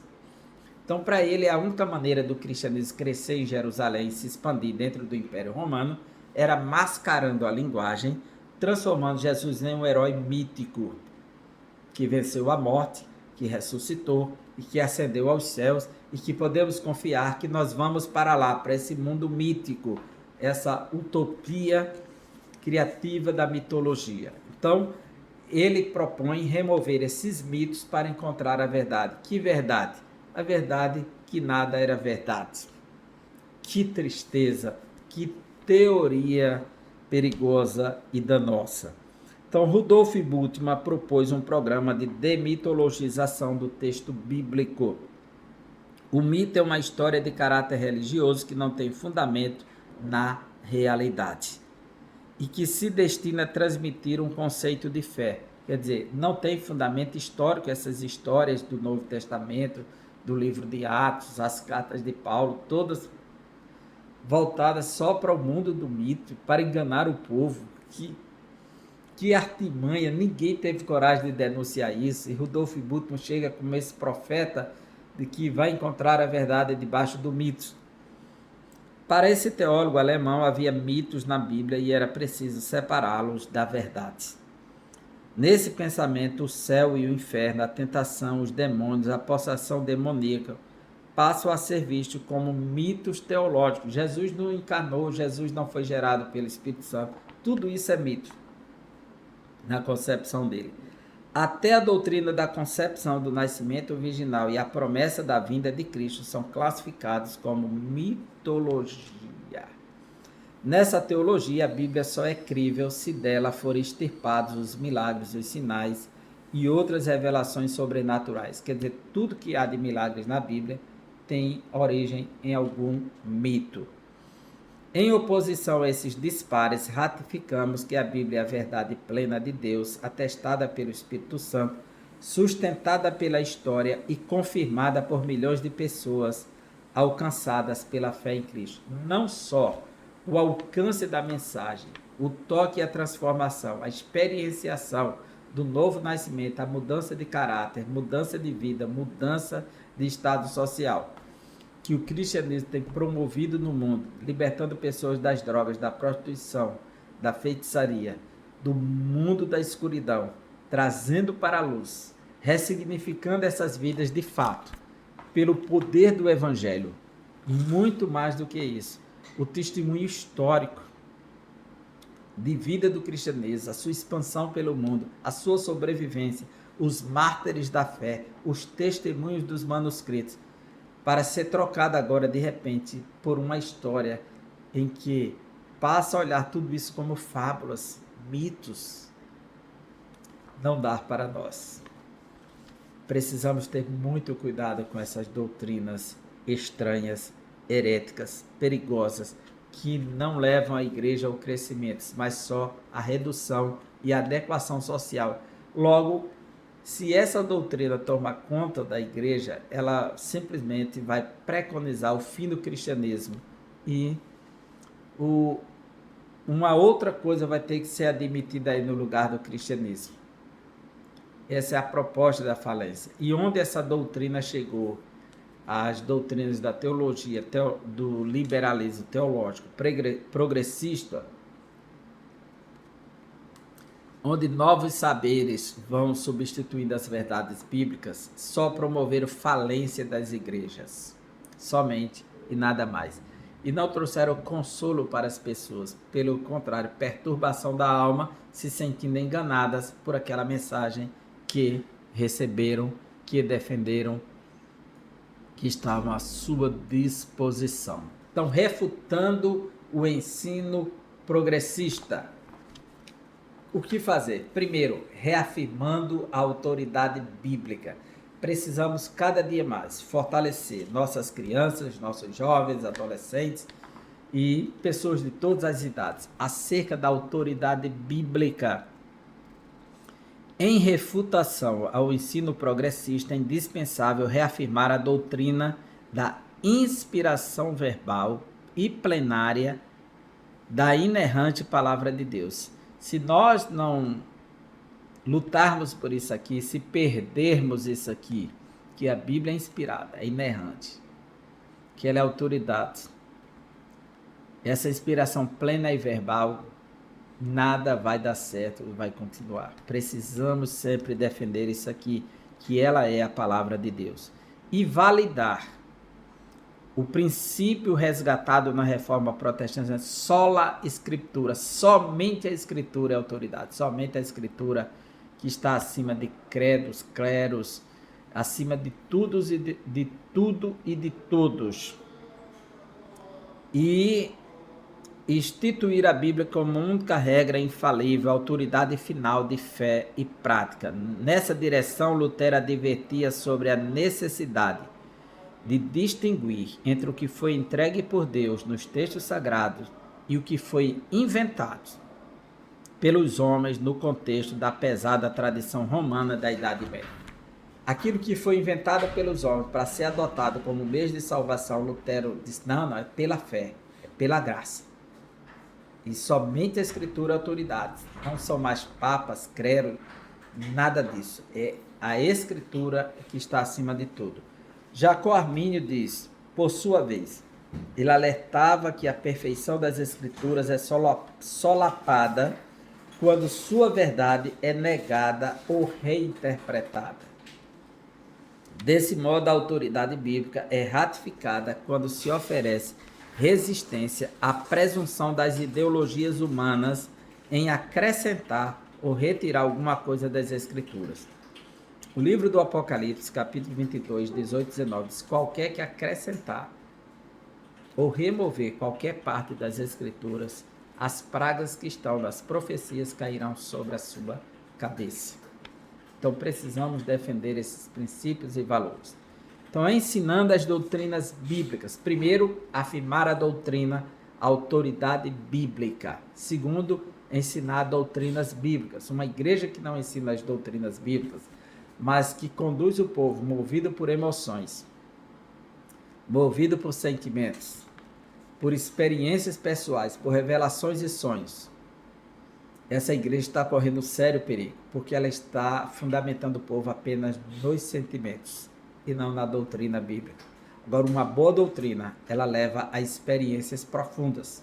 Então, para ele, a única maneira do cristianismo crescer em Jerusalém e se expandir dentro do Império Romano era mascarando a linguagem, transformando Jesus em um herói mítico que venceu a morte, que ressuscitou e que ascendeu aos céus e que podemos confiar que nós vamos para lá, para esse mundo mítico, essa utopia criativa da mitologia. Então, ele propõe remover esses mitos para encontrar a verdade. Que verdade? A verdade que nada era verdade. Que tristeza, que teoria perigosa e danosa. Então, Rudolf Bultmann propôs um programa de demitologização do texto bíblico. O mito é uma história de caráter religioso que não tem fundamento na realidade e que se destina a transmitir um conceito de fé. Quer dizer, não tem fundamento histórico essas histórias do Novo Testamento, do livro de Atos, as cartas de Paulo, todas voltadas só para o mundo do mito, para enganar o povo. Que artimanha, ninguém teve coragem de denunciar isso. E Rudolf Bultmann chega como esse profeta de que vai encontrar a verdade debaixo do mito. Para esse teólogo alemão, havia mitos na Bíblia e era preciso separá-los da verdade. Nesse pensamento, o céu e o inferno, a tentação, os demônios, a possessão demoníaca passam a ser vistos como mitos teológicos. Jesus não encarnou, Jesus não foi gerado pelo Espírito Santo. Tudo isso é mito na concepção dele. Até a doutrina da concepção do nascimento virginal e a promessa da vinda de Cristo são classificados como mitologia. Nessa teologia, a Bíblia só é crível se dela forem extirpados os milagres, os sinais e outras revelações sobrenaturais. Quer dizer, tudo que há de milagres na Bíblia tem origem em algum mito. Em oposição a esses dispares, ratificamos que a Bíblia é a verdade plena de Deus, atestada pelo Espírito Santo, sustentada pela história e confirmada por milhões de pessoas alcançadas pela fé em Cristo. Não só o alcance da mensagem, o toque e a transformação, a experienciação do novo nascimento, a mudança de caráter, mudança de vida, mudança de estado social, que o cristianismo tem promovido no mundo, libertando pessoas das drogas, da prostituição, da feitiçaria, do mundo da escuridão, trazendo para a luz, ressignificando essas vidas de fato, pelo poder do evangelho. Muito mais do que isso, o testemunho histórico de vida do cristianismo, a sua expansão pelo mundo, a sua sobrevivência, os mártires da fé, os testemunhos dos manuscritos, para ser trocada agora, de repente, por uma história em que passa a olhar tudo isso como fábulas, mitos, não dá para nós. Precisamos ter muito cuidado com essas doutrinas estranhas, heréticas, perigosas, que não levam a igreja ao crescimento, mas só à redução e adequação social. Logo, se essa doutrina toma conta da igreja, ela simplesmente vai preconizar o fim do cristianismo e uma outra coisa vai ter que ser admitida aí no lugar do cristianismo. Essa é a proposta da falência. E onde essa doutrina chegou? As doutrinas da teologia, do liberalismo teológico progressista, onde novos saberes vão substituindo as verdades bíblicas, só promoveram falência das igrejas, somente e nada mais. E não trouxeram consolo para as pessoas, pelo contrário, perturbação da alma, se sentindo enganadas por aquela mensagem que receberam, que defenderam, que estavam à sua disposição. Então, refutando o ensino progressista. O que fazer? Primeiro, reafirmando a autoridade bíblica. Precisamos cada dia mais fortalecer nossas crianças, nossos jovens, adolescentes e pessoas de todas as idades acerca da autoridade bíblica. Em refutação ao ensino progressista, é indispensável reafirmar a doutrina da inspiração verbal e plenária da inerrante palavra de Deus. Se nós não lutarmos por isso aqui, se perdermos isso aqui, que a Bíblia é inspirada, é inerrante, que ela é autoridade, essa inspiração plena e verbal, nada vai dar certo e vai continuar. Precisamos sempre defender isso aqui, que ela é a palavra de Deus. E validar o princípio resgatado na reforma protestante, sola escritura, somente a escritura é autoridade, somente a escritura que está acima de credos, cleros, acima de tudo e de todos. E instituir a Bíblia como única regra infalível, autoridade final de fé e prática. Nessa direção, Lutero advertia sobre a necessidade de distinguir entre o que foi entregue por Deus nos textos sagrados e o que foi inventado pelos homens no contexto da pesada tradição romana da Idade Média. Aquilo que foi inventado pelos homens para ser adotado como meio de salvação, Lutero disse, não, é pela fé, é pela graça. E somente a Escritura é autoridade. Não são mais papas, credos, nada disso. É a Escritura que está acima de tudo. Jacó Armínio diz, por sua vez, ele alertava que a perfeição das Escrituras é solapada quando sua verdade é negada ou reinterpretada. Desse modo, a autoridade bíblica é ratificada quando se oferece resistência à presunção das ideologias humanas em acrescentar ou retirar alguma coisa das Escrituras. O livro do Apocalipse, capítulo 22, 18 e 19, diz, qualquer que acrescentar ou remover qualquer parte das Escrituras, as pragas que estão nas profecias cairão sobre a sua cabeça. Então, precisamos defender esses princípios e valores. Então, ensinando as doutrinas bíblicas. Primeiro, afirmar a doutrina, a autoridade bíblica. Segundo, ensinar doutrinas bíblicas. Uma igreja que não ensina as doutrinas bíblicas, mas que conduz o povo movido por emoções, movido por sentimentos, por experiências pessoais, por revelações e sonhos, essa igreja está correndo sério perigo, porque ela está fundamentando o povo apenas nos sentimentos e não na doutrina bíblica. Agora, uma boa doutrina, ela leva a experiências profundas.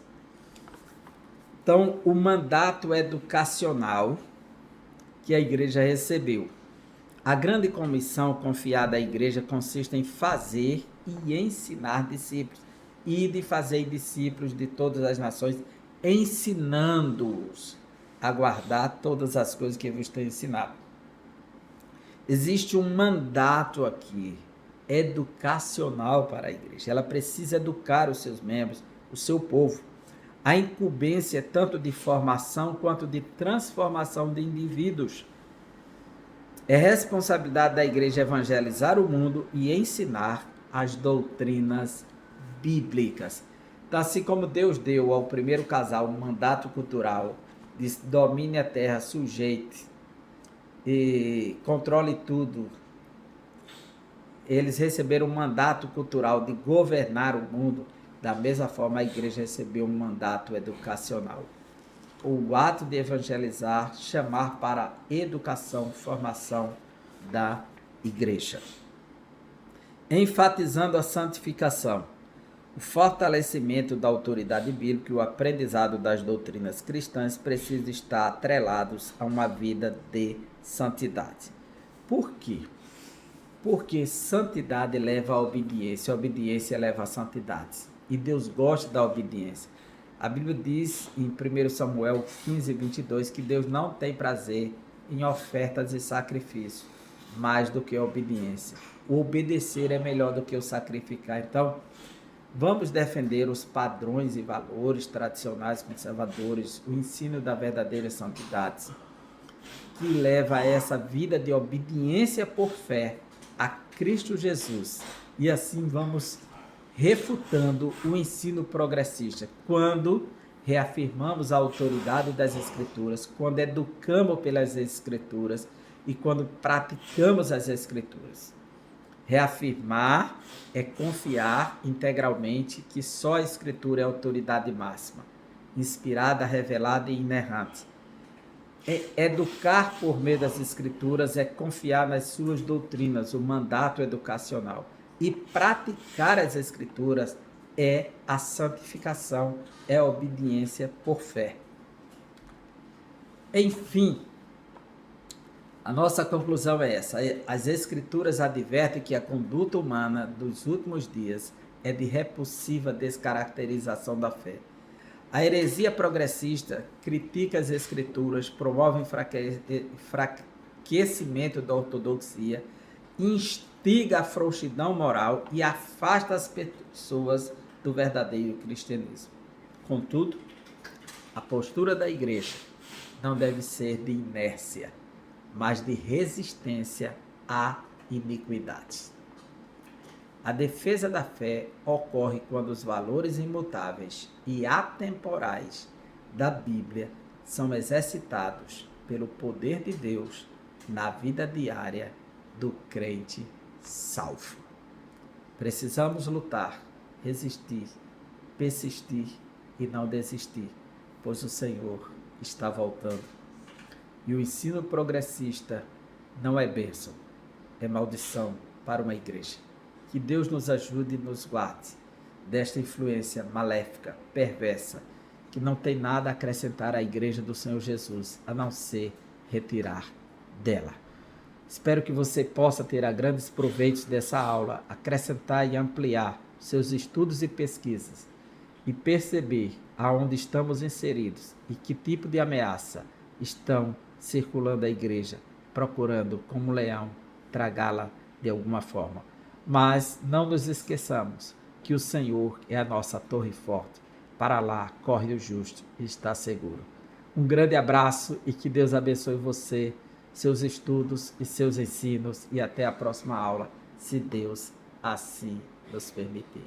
Então, o mandato educacional que a igreja recebeu. A grande comissão confiada à igreja consiste em fazer e ensinar discípulos, e de fazer discípulos de todas as nações, ensinando-os a guardar todas as coisas que eu vos tenho ensinado. Existe um mandato aqui, educacional para a igreja. Ela precisa educar os seus membros, o seu povo. A incumbência é tanto de formação quanto de transformação de indivíduos. É responsabilidade da igreja evangelizar o mundo e ensinar as doutrinas bíblicas. Então, assim como Deus deu ao primeiro casal um mandato cultural, disse, domine a terra, sujeite e controle tudo. Eles receberam um mandato cultural de governar o mundo. Da mesma forma, a igreja recebeu um mandato educacional. O ato de evangelizar, chamar para a educação, formação da igreja. Enfatizando a santificação, o fortalecimento da autoridade bíblica e o aprendizado das doutrinas cristãs precisam estar atrelados a uma vida de santidade. Por quê? Porque santidade leva à obediência, a obediência leva à santidade. E Deus gosta da obediência. A Bíblia diz em 1 Samuel 15, 22, que Deus não tem prazer em ofertas e sacrifícios, mais do que a obediência. O obedecer é melhor do que o sacrificar. Então, vamos defender os padrões e valores tradicionais conservadores, o ensino da verdadeira santidade, que leva a essa vida de obediência por fé a Cristo Jesus. E assim vamos refutando o ensino progressista, quando reafirmamos a autoridade das Escrituras, quando educamos pelas Escrituras e quando praticamos as Escrituras. Reafirmar é confiar integralmente que só a Escritura é a autoridade máxima, inspirada, revelada e inerrante. Educar por meio das Escrituras é confiar nas suas doutrinas, o mandato educacional. E praticar as Escrituras é a santificação, é a obediência por fé. Enfim, a nossa conclusão é essa. As Escrituras advertem que a conduta humana dos últimos dias é de repulsiva descaracterização da fé. A heresia progressista critica as Escrituras, promove enfraquecimento da ortodoxia, instiga a frouxidão moral e afasta as pessoas do verdadeiro cristianismo. Contudo, a postura da igreja não deve ser de inércia, mas de resistência à iniquidade. A defesa da fé ocorre quando os valores imutáveis e atemporais da Bíblia são exercitados pelo poder de Deus na vida diária do crente salvo. Precisamos lutar, resistir, persistir e não desistir, pois o Senhor está voltando. E o ensino progressista não é bênção, é maldição para uma igreja. Que Deus nos ajude e nos guarde desta influência maléfica, perversa, que não tem nada a acrescentar à igreja do Senhor Jesus, a não ser retirar dela. Espero que você possa ter grandes proveitos dessa aula, acrescentar e ampliar seus estudos e pesquisas e perceber aonde estamos inseridos e que tipo de ameaça estão circulando a igreja, procurando, como leão, tragá-la de alguma forma. Mas não nos esqueçamos que o Senhor é a nossa torre forte. Para lá corre o justo e está seguro. Um grande abraço e que Deus abençoe você, seus estudos e seus ensinos. E até a próxima aula, se Deus assim nos permitir.